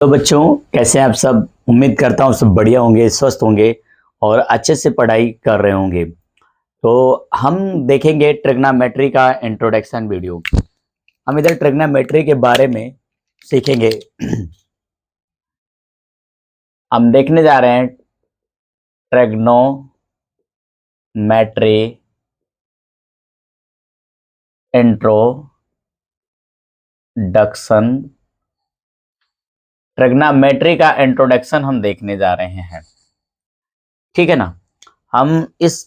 तो बच्चों, कैसे हैं आप सब। उम्मीद करता हूँ सब बढ़िया होंगे, स्वस्थ होंगे और अच्छे से पढ़ाई कर रहे होंगे। तो हम देखेंगे ट्रिग्नोमेट्री का इंट्रोडक्शन वीडियो। हम इधर ट्रिग्नोमेट्री के बारे में सीखेंगे। हम देखने जा रहे हैं ट्रिग्नोमेट्री इंट्रोडक्शन। ट्रिग्नोमेट्री का इंट्रोडक्शन हम देखने जा रहे हैं, ठीक है ना। हम इस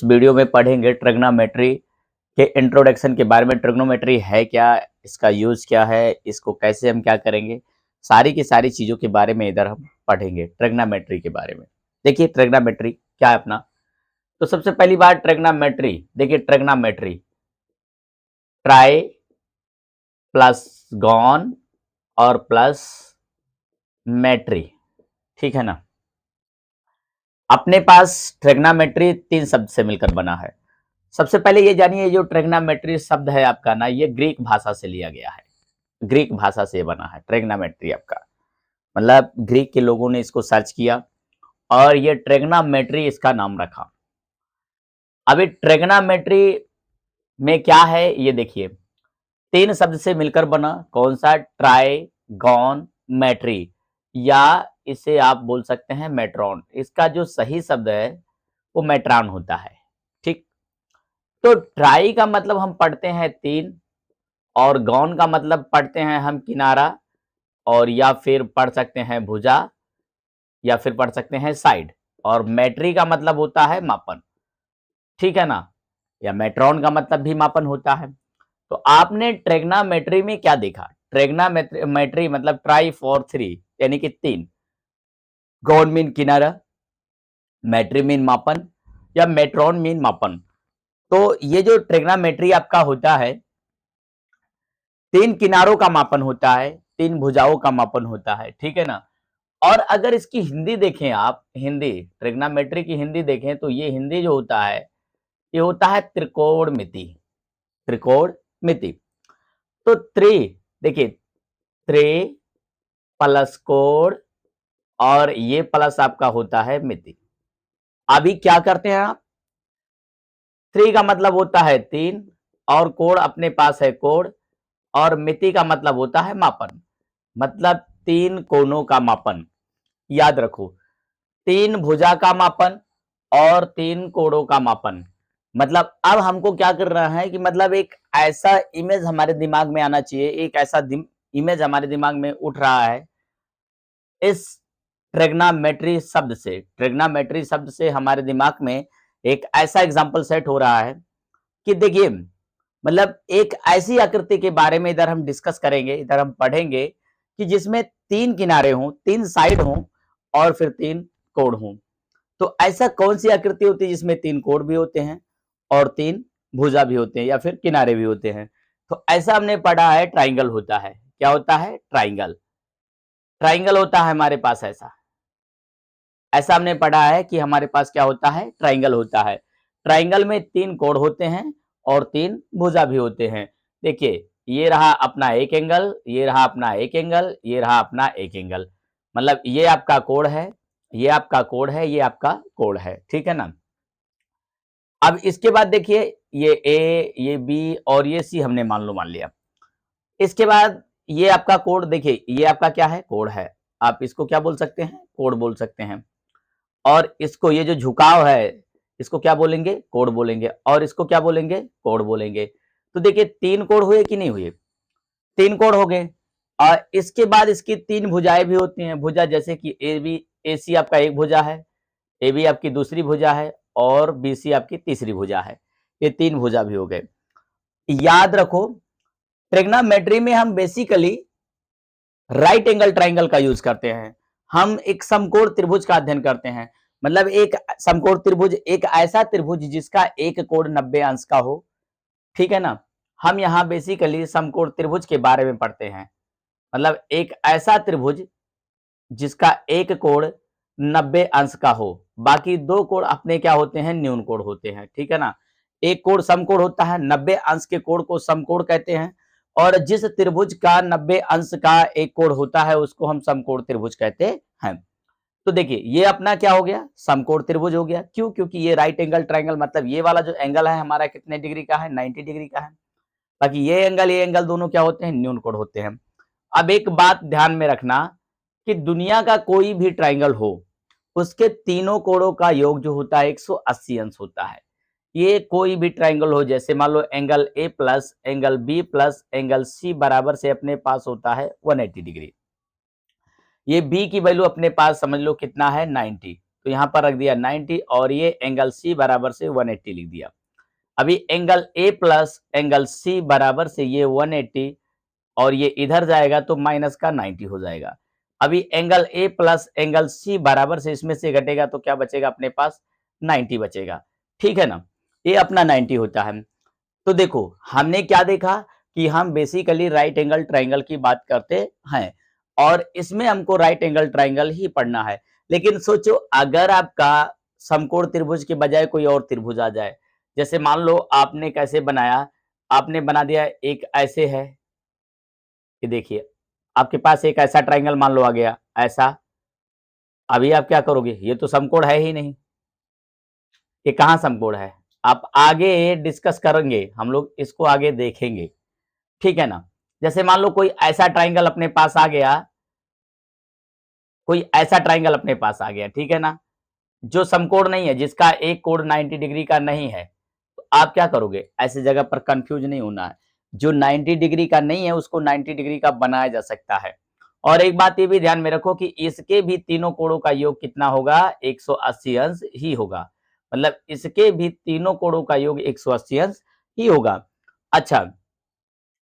वीडियो में पढ़ेंगे ट्रिग्नोमेट्री के इंट्रोडक्शन के बारे में। ट्रिग्नोमेट्री है क्या, इसका यूज क्या है, इसको कैसे हम क्या करेंगे, सारी की सारी चीजों के बारे में इधर हम पढ़ेंगे ट्रिग्नोमेट्री के बारे में। देखिए ट्रिग्नोमेट्री क्या है अपना। तो सबसे पहली बात ट्रिग्नोमेट्री, देखिए ट्रिग्नोमेट्री ट्राई प्लस गॉन और प्लस मेट्री, ठीक है ना। अपने पास ट्रिग्नोमेट्री तीन शब्द से मिलकर बना है। सबसे पहले ये जानिए, जो ट्रिग्नोमेट्री शब्द है आपका ना, ये ग्रीक भाषा से लिया गया है। ग्रीक भाषा से बना है ट्रिग्नोमेट्री आपका, मतलब ग्रीक के लोगों ने इसको सर्च किया और ये ट्रिग्नोमेट्री इसका नाम रखा। अभी ट्रिग्नोमेट्री में क्या है ये देखिए, तीन शब्द से मिलकर बना। कौन सा? ट्राइगोन मेट्री, या इसे आप बोल सकते हैं मेट्रॉन। इसका जो सही शब्द है वो मेट्रॉन होता है, ठीक। तो ट्राई का मतलब हम पढ़ते हैं तीन, और गॉन का मतलब पढ़ते हैं हम किनारा, और या फिर पढ़ सकते हैं भुजा, या फिर पढ़ सकते हैं साइड। और मेट्री का मतलब होता है मापन, ठीक है ना, या मेट्रॉन का मतलब भी मापन होता है। तो आपने ट्रिग्नोमेट्री में क्या देखा? ट्रिग्नोमेट्री मतलब ट्राई फॉर थ्री, यानी कि तीन। गॉन मीन किनारा, मेट्री मीन मापन, या मेट्रॉन मीन मापन। तो ये जो ट्रिग्नोमेट्री आपका होता है, तीन किनारों का मापन होता है, तीन भुजाओं का मापन होता है, ठीक है ना। और अगर इसकी हिंदी देखें आप, हिंदी ट्रिग्नोमेट्री की हिंदी देखें तो ये हिंदी जो होता है, ये होता है त्रिकोणमिति। त्रिकोणमिति। तो त्रि, देखिए त्रि प्लस कोण, और ये प्लस आपका होता है मिति। अभी क्या करते हैं आप, त्रि का मतलब होता है तीन, और कोण अपने पास है कोण, और मिति का मतलब होता है मापन, मतलब तीन कोणों का मापन। याद रखो, तीन भुजा का मापन और तीन कोणों का मापन। मतलब अब हमको क्या करना है कि मतलब एक ऐसा इमेज हमारे दिमाग में आना चाहिए, एक ऐसा इमेज हमारे दिमाग में उठ रहा है इस ट्रिग्नोमेट्री शब्द से। ट्रिग्नोमेट्री शब्द से हमारे दिमाग में एक ऐसा एग्जांपल सेट हो रहा है कि देखिए, मतलब एक ऐसी आकृति के बारे में इधर हम डिस्कस करेंगे, इधर हम पढ़ेंगे कि जिसमें तीन किनारे हों, तीन साइड हों, और फिर तीन कोण हों। तो ऐसा कौन सी आकृति होती है जिसमें तीन कोण भी होते हैं और तीन भुजा भी होते हैं, या फिर किनारे भी होते हैं? तो ऐसा हमने पढ़ा है, ट्राइंगल होता है। क्या होता है? ट्राइंगल। ट्राइंगल होता है हमारे पास ऐसा। ऐसा हमने पढ़ा है कि हमारे पास क्या होता है? ट्राइंगल होता है। ट्राइंगल में तीन कोण होते हैं और तीन भुजा भी होते हैं। देखिए, ये रहा अपना एक एंगल, ये रहा अपना एक एंगल, ये रहा अपना एक एंगल। मतलब ये आपका कोण है, ये आपका कोण है, ये आपका कोण है, ठीक है ना। अब इसके बाद देखिए, ये ए, ये बी और ये सी हमने मान लिया। इसके बाद ये आपका कोण, देखिए ये आपका क्या है? कोण है। आप इसको क्या बोल सकते हैं? कोण बोल सकते हैं। और इसको, ये जो झुकाव है, इसको क्या बोलेंगे? कोण बोलेंगे। और इसको क्या बोलेंगे? कोण बोलेंगे। तो देखिए तीन कोण हुए कि नहीं हुए? तीन कोण हो गए। और इसके बाद इसकी तीन भुजाएं भी होती हैं। भुजा जैसे कि ए बी, ए सी आपका एक भुजा है, ए बी आपकी दूसरी भुजा है, और बी सी आपकी तीसरी भुजा है। ये तीन भुजा भी हो गए। याद रखो, ट्रिग्नोमेट्री में हम बेसिकली राइट एंगल ट्राइंगल का यूज करते हैं। हम एक समकोण त्रिभुज का अध्ययन करते हैं। मतलब एक समकोण त्रिभुज, एक ऐसा त्रिभुज जिसका एक कोण 90 अंश का हो, ठीक है ना। हम यहाँ बेसिकली समकोण त्रिभुज के बारे में पढ़ते हैं। मतलब एक ऐसा त्रिभुज जिसका एक कोण 90 अंश का हो, बाकी दो कोण अपने क्या होते हैं? न्यून कोण होते हैं, ठीक है ना। एक कोण समकोण होता है, 90 अंश के कोण को समकोण कहते हैं, और जिस त्रिभुज का 90 अंश का एक कोण होता है उसको हम समकोण त्रिभुज कहते हैं। तो देखिए ये अपना क्या हो गया, समकोण त्रिभुज हो गया। क्यों? क्योंकि ये राइट एंगल ट्रायंगल, मतलब ये वाला जो एंगल है हमारा कितने डिग्री का है, 90 डिग्री का है। बाकी ये एंगल दोनों क्या होते हैं, न्यून कोण होते हैं। अब एक बात ध्यान में रखना कि दुनिया का कोई भी ट्रायंगल हो, उसके तीनों कोणों का योग जो होता है 180 अंश होता है। ये कोई भी ट्रायंगल हो, जैसे मान लो angle A plus angle B plus angle C बराबर से अपने पास होता है 180 डिग्री। ये बी की वैल्यू अपने पास समझ लो कितना है, 90, तो यहां पर रख दिया 90 और ये एंगल सी बराबर से 180 लिख दिया। अभी angle A plus angle C बराबर से ये 180 और ये इधर जाएगा तो माइनस का 90 हो जाएगा। अभी angle A plus angle C बराबर से इसमें से घटेगा तो क्या बचेगा अपने पास, 90 बचेगा। ठीक है ना, ये अपना 90 होता है। तो देखो हमने क्या देखा कि हम बेसिकली राइट एंगल ट्रायंगल की बात करते हैं और इसमें हमको राइट एंगल ट्रायंगल ही पढ़ना है। लेकिन सोचो अगर आपका समकोण त्रिभुज के बजाय कोई और त्रिभुज आ जाए, जैसे मान लो आपने कैसे बनाया, आपने बना दिया एक ऐसे है, ये देखिए आपके पास एक ऐसा ट्रायंगल मान लो आ गया ऐसा। अभी आप क्या करोगे, ये तो समकोण है ही नहीं, ये कहाँ समकोण है। आप आगे डिस्कस करेंगे, हम लोग इसको आगे देखेंगे, ठीक है ना। जैसे मान लो कोई ऐसा ट्रायंगल अपने पास आ गया, कोई ऐसा ट्रायंगल अपने पास आ गया, ठीक है ना, जो समकोण नहीं है, जिसका एक कोण 90 डिग्री का नहीं है, तो आप क्या करोगे, ऐसी जगह पर कंफ्यूज नहीं होना है। जो 90 डिग्री का नहीं है उसको 90 डिग्री का बनाया जा सकता है। और एक बात ये भी ध्यान में रखो कि इसके भी तीनों कोणों का योग कितना होगा, 180 अंश ही होगा। मतलब इसके भी तीनों कोणों का योग 180 अंश ही होगा। अच्छा,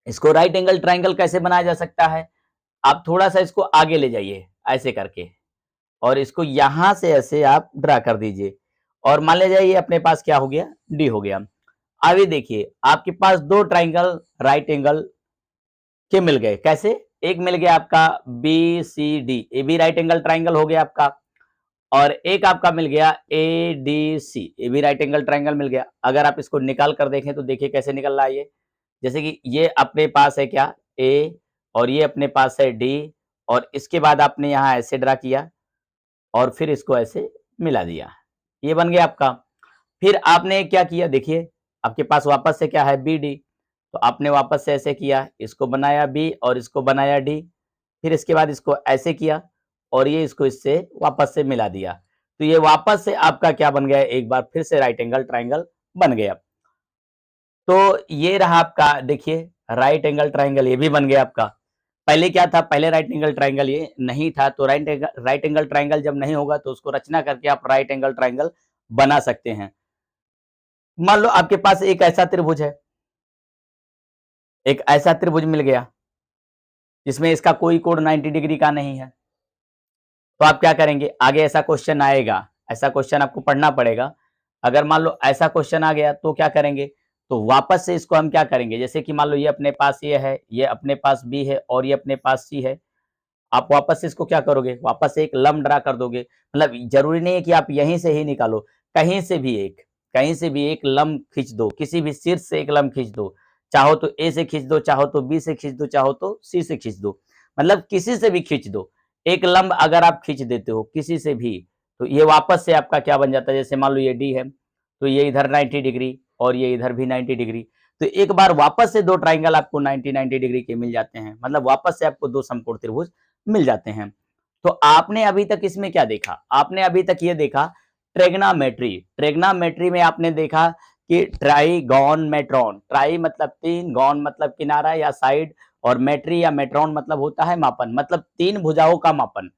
इसको राइट एंगल ट्रायंगल कैसे बनाया जा सकता है, आप थोड़ा सा इसको आगे ले जाइए ऐसे करके और इसको यहां से ऐसे आप ड्रा कर दीजिए और मान ले जाइए अपने पास क्या हो गया, डी हो गया। अभी देखिए आपके पास दो ट्रायंगल राइट एंगल के मिल गए, कैसे, एक मिल गया आपका बी सी डी, ए भी राइट एंगल ट्रायंगल हो गया आपका, और एक आपका मिल गया ए डी सी, ए भी राइट एंगल ट्रायंगल मिल गया। अगर आप इसको निकाल कर देखें तो देखिए कैसे निकल रहा है ये, जैसे कि ये अपने पास है क्या, ए, और ये अपने पास है डी, और इसके बाद आपने यहाँ ऐसे ड्रा किया और फिर इसको ऐसे मिला दिया, ये बन गया आपका। फिर आपने क्या किया, देखिए आपके पास वापस से क्या है, बी डी, तो आपने वापस से ऐसे किया, इसको बनाया बी और इसको बनाया डी, फिर इसके बाद इसको ऐसे किया और ये इसको इससे वापस से मिला दिया, तो ये वापस से आपका क्या बन गया, एक बार फिर से राइट एंगल ट्रायंगल बन गया। तो ये रहा आपका, देखिए राइट एंगल ट्रायंगल ये भी बन गया आपका। पहले क्या था, पहले राइट एंगल ट्रायंगल ये नहीं था, तो राइट एंगल ट्रायंगल जब नहीं होगा तो उसको रचना करके आप राइट एंगल ट्रायंगल बना सकते हैं। मान लो आपके पास एक ऐसा त्रिभुज है, एक ऐसा त्रिभुज मिल गया जिसमें इसका कोई कोण 90 डिग्री का नहीं है, तो आप क्या करेंगे, आगे ऐसा क्वेश्चन आएगा, ऐसा क्वेश्चन आपको पढ़ना पड़ेगा। अगर मान लो ऐसा क्वेश्चन आ गया तो क्या करेंगे, तो वापस से इसको हम क्या करेंगे, जैसे कि मान लो ये अपने पास ये है, ये अपने पास बी है और ये अपने पास सी है, आप वापस से इसको क्या करोगे, वापस से एक लंब ड्रा कर दोगे। मतलब जरूरी नहीं है कि आप यहीं से ही निकालो, कहीं से भी एक, कहीं से भी एक लंब खींच दो, किसी भी शीर्ष से एक लंब खींच दो, चाहो तो ए से खींच दो, चाहो तो बी से खींच दो, चाहो तो सी से खींच दो, मतलब किसी से भी खींच दो। एक लंब अगर आप खींच देते हो किसी से भी, तो ये वापस से आपका क्या बन जाता है, जैसे मान लो ये डी है तो ये इधर 90 डिग्री और ये इधर भी 90 डिग्री, तो एक बार वापस से दो ट्राइंगल आपको 90 डिग्री के मिल जाते हैं, मतलब वापस से आपको दो समकोण त्रिभुज मिल जाते हैं। तो आपने अभी तक इसमें क्या देखा, आपने अभी तक ये देखा ट्रेग्नामेट्री। ट्रेग्नामेट्री में आपने देखा कि ट्राइगोनमेट्रॉन, ट्राई मतलब तीन, गॉन मतलब किनारा या साइड, और मेट्री या मेट्रॉन मतलब होता है मापन, मतलब तीन भुजाओं का मापन।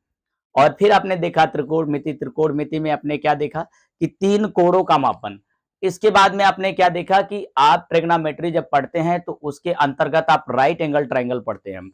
और फिर आपने देखा त्रिकोणमिति, त्रिकोणमिति में आपने क्या देखा कि तीन कोणों का मापन। इसके बाद में आपने क्या देखा कि आप ट्रेग्नोमेट्री जब पढ़ते हैं तो उसके अंतर्गत आप राइट एंगल ट्रायंगल पढ़ते हैं।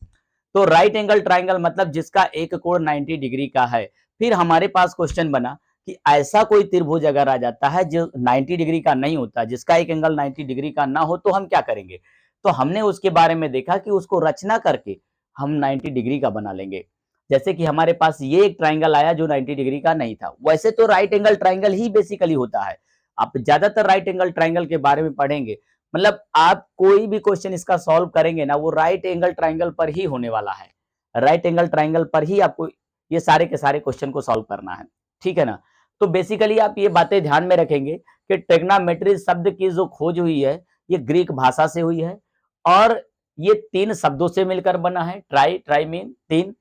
तो राइट एंगल ट्रायंगल मतलब जिसका एक कोण 90 डिग्री का है। फिर हमारे पास क्वेश्चन बना कि ऐसा कोई त्रिभुज अगर आ जाता है जो 90 डिग्री का नहीं होता, जिसका एक एंगल 90 डिग्री का ना हो, तो हम क्या करेंगे। तो हमने उसके बारे में देखा कि उसको रचना करके हम 90 डिग्री का बना लेंगे। जैसे कि हमारे पास ये एक ट्रायंगल आया जो 90 डिग्री का नहीं था। वैसे तो राइट एंगल ट्रायंगल ही बेसिकली होता है, आप ज्यादातर राइट एंगल ट्रायंगल के बारे में पढ़ेंगे मतलब आप कोई भी क्वेश्चन इसका सॉल्व करेंगे ना, वो राइट एंगल ट्राइंगल पर ही होने वाला है। राइट एंगल ट्राइंगल पर ही आपको ये सारे के सारे क्वेश्चन को सॉल्व करना है, ठीक है ना? तो बेसिकली आप ये बातें ध्यान में रखेंगे कि ट्रिग्नोमेट्री शब्द की जो खोज हुई है, ये ग्रीक भाषा से हुई है और ये 3 शब्दों से मिलकर बना है। Try, try mean 3।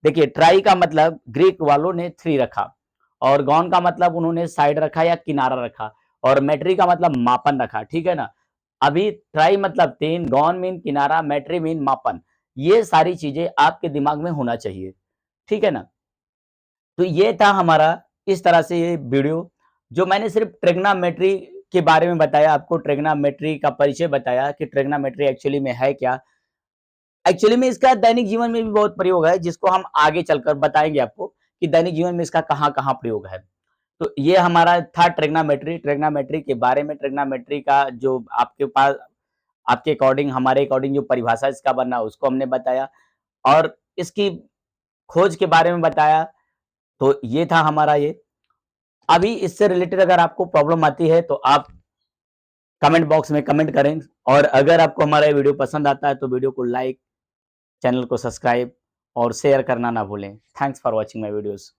देखिए, ट्राई का मतलब ग्रीक वालों ने 3 रखा और गॉन का मतलब उन्होंने साइड रखा या किनारा रखा और मेट्री का मतलब मापन रखा, ठीक है ना? अभी ट्राई मतलब 3, गॉन मीन किनारा, मेट्री मीन मापन। ये सारी चीजें आपके दिमाग में होना चाहिए, ठीक है ना? तो ये था हमारा इस तरह से ये वीडियो, जो मैंने सिर्फ ट्रिग्नोमेट्री के बारे में बताया, आपको ट्रिग्नोमेट्री का परिचय बताया कि ट्रिग्नोमेट्री एक्चुअली में है क्या। एक्चुअली में इसका दैनिक जीवन में भी बहुत प्रयोग है, जिसको हम आगे चलकर बताएंगे आपको कि दैनिक जीवन में इसका कहाँ-कहाँ प्रयोग है। तो ये हमारा था ट्रिग्नोमेट्री। ट्रिग्नोमेट्री के बारे में, ट्रिग्नोमेट्री का जो आपके पास आपके अकॉर्डिंग, हमारे अकॉर्डिंग जो परिभाषा इसका बना उसको हमने बताया और इसकी खोज के बारे में बताया। तो ये था हमारा ये। अभी इससे रिलेटेड अगर आपको प्रॉब्लम आती है तो आप कमेंट बॉक्स में कमेंट करें और अगर आपको हमारा ये वीडियो पसंद आता है तो वीडियो को लाइक, चैनल को सब्सक्राइब और शेयर करना ना भूलें। Thanks for watching my videos.